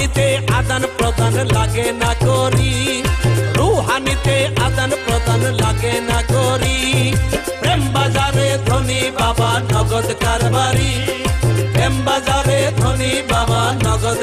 রুহানিতে আদান প্রদান লাগে না করি, রুহানিতে আদান প্রদান লাগে না করি। প্রেম বাজারে ধনী বাবা নগদ কারবারি, প্রেম বাজারে ধনী বাবা নগদ